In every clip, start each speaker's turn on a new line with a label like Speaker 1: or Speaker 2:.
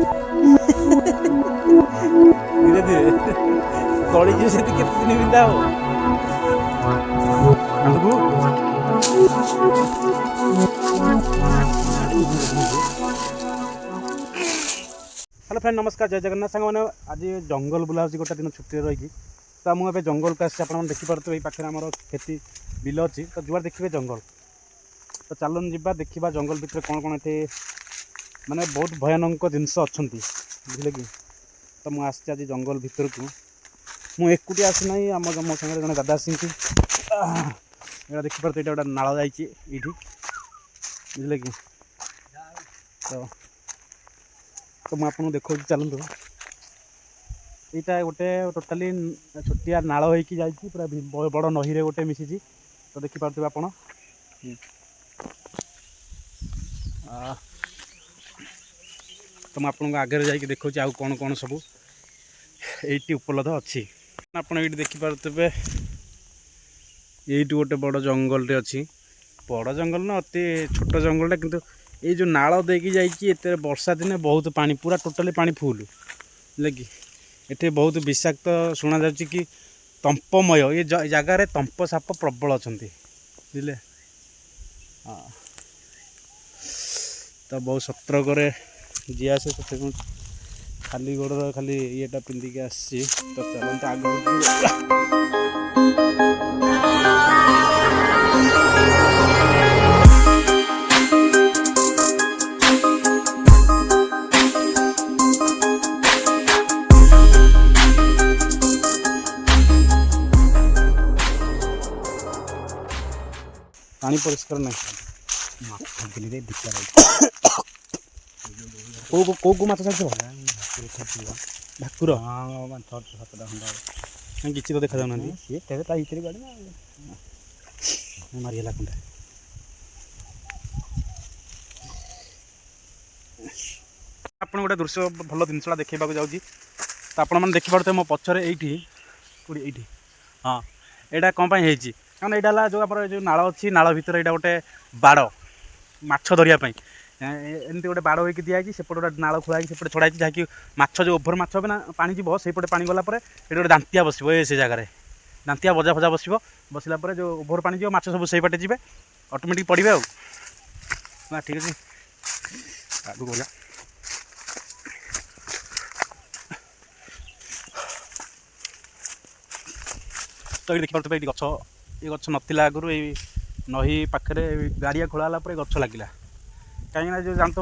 Speaker 1: धीरे धीरे गड़ी जी से केते दिन बिंदा हो आंदू हेलो फ्रेंड नमस्कार जय जगन्नाथ सांग मैंने आज जंगल बुला गोटे दिन छुट्टी रही तो मुझे जंगल को आसी आप देखिपे ये पाखे आम खेती बिल अच्छी तो जुआर देखिए जंगल तो चलन जा देखा जंगल भितर कौन कौन ये माने बहुत भयानक जिनस अच्छा बुझे कि तो मुझे आसी आज जंगल भितर को मुझे एकुटिया आसी ना आम मो सागर जन दादा आसी देखिपे ये गोटे नाल जाइए बुझे कि तो मुझे देखा चलतु यहाँ गोटे टोटाली छोटिया नाल होगी जाइए पूरा बड़ नही रे गोटे मिसी तो देखिपे आप तो मुझे आगे जाकि देखा आउ कौन कौन सब ये उपलब्ध अच्छी आप ये देखिपे ये गोटे बड़ जंगल अच्छी बड़ जंगल ना अति छोट जंगलटा किंतु ये जो नाल देकी जाइए वर्षा दिन बहुत पानी पूरा टोटाली पानी फुल लगे ये बहुत विषाक्त शुणा जाऊँगी कि तंपमय ये जगार तंप साप प्रबल अच्छा बुझे हाँ तो बहुत सतर्क जी आसे से खाली गोड़ खाली येटा पिंधिक आसी तो चलते आगे पानी परिष्कार नहीं को माछ छाड़ भाकुर किसी तो देखा जाऊना मारिगला खुंडा आप गोटे दृश्य भल जिनसा देखा जाऊँगी तो आपने देखिपे मो पचर ये हाँ यहाँ कौन है कारण यहाँ जो आप जो नाल अच्छी नाल भितर यहाँ गोटे बाड़ माछ धरियापी एमती गोटे बाड़ होगी दिखाई सेपटे गोटे नाल खुआ सेपटे छड़ाई जहाँकि माछ जो ओभर माछ ना पानी जीव सेपटे पानी गलापर ये गोटे दांतिया बस से जगह दांतिया बजा फजा बसला जो ओभर पानी जीव माछ सब से पटे जी ऑटोमेटिक पड़े ना ठीक अच्छे आगे बोला तो ये देखिए ये गच ये गच नाला आगुरी ये नही पाखे गाड़िया खोला गच लगिला कहीं जो जानते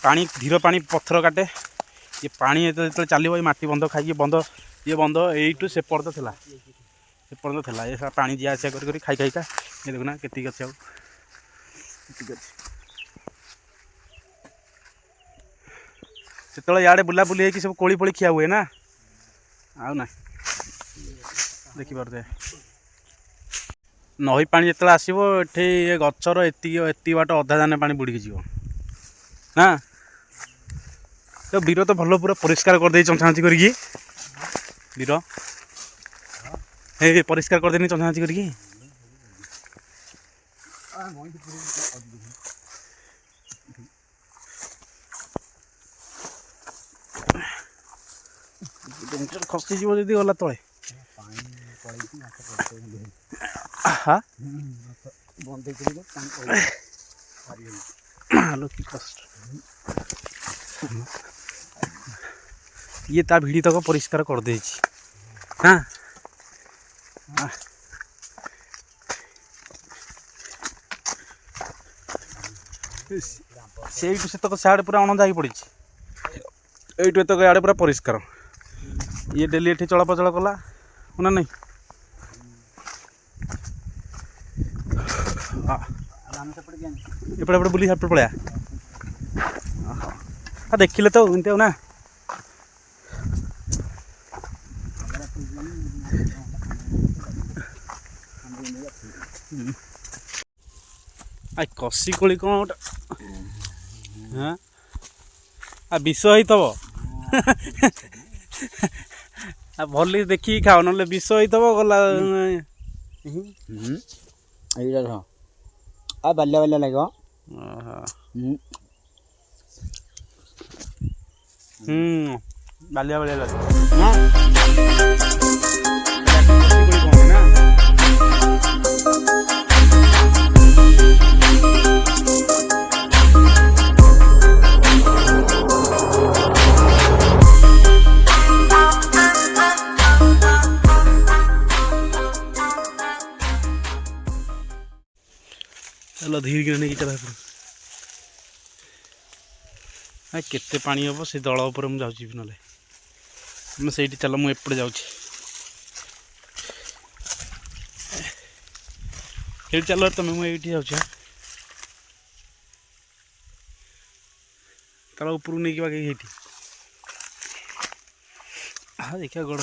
Speaker 1: पानी धीर पानी पत्थर काटे ये पानी जो चलो ये मटी बंध खाई बंध ये बंध यू से पर्द था से पर्द था ये पानी जी आसा कर खाई खाईका ये देखना केतिक अच्छे से इे बुला बुली सब कोली पोली खिया हुए ना आउ ना देखिपे नही पानी जो आसो ये गचर एति बाट अधा जाने पानी बुड़ी जी ना तो बीर तो भल पूरा परिष्कार करदे चंचाची कर बीर हे परिष्कार करदे चंचाची कर खसी जी गला तले हाँ हेलो कि कष्ट ये ता भिड़ी तक परिष्कार कर दे हाँ से तक सियाड़े पूरा अणंदा ही पड़ी ये तक इे पूरा परिष्कार ये डेली ये चलप्रचल कला ना नहीं एपटे बुली सेपटे पड़ा हाँ देखिले तो एमती ना कसी कोली कौन गोटे हाँ आ विष ही तब भल देखिए खाओ ना विष ही तब गला
Speaker 2: बाल्या बाल्या लगे
Speaker 1: ବାଲିଆ ବାଲିଆ ଲାଗେ ହଁ ନା चलो धीरे कि नहीं चला केते पानी हम से दल उपर मुझे जाऊँ ना मैं से चल मुझे एपटे जाऊँ चल तुम मुझे जाऊँ तार ऊपर नहीं कि बाकी हाँ देखा गोड़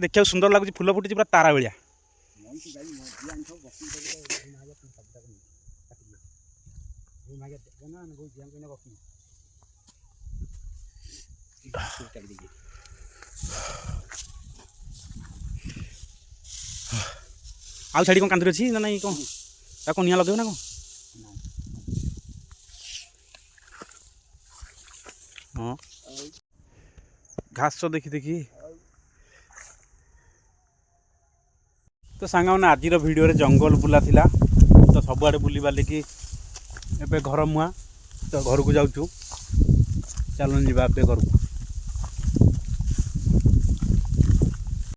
Speaker 1: देखा सुंदर लगुच फूल फुटी पूरा तारा भाया आउ छाड़ी कौन कांदुरी अच्छी ना नहीं कौन कौन निया लगे ना कौन हाँ घास देखी देखी तो सांग मैंने आज भिडियो जंगल बुला थिला तो सबुआड़े बुली बालिकी एबे घर मुआ तो घर को जाऊँ चलूँ जी घर को।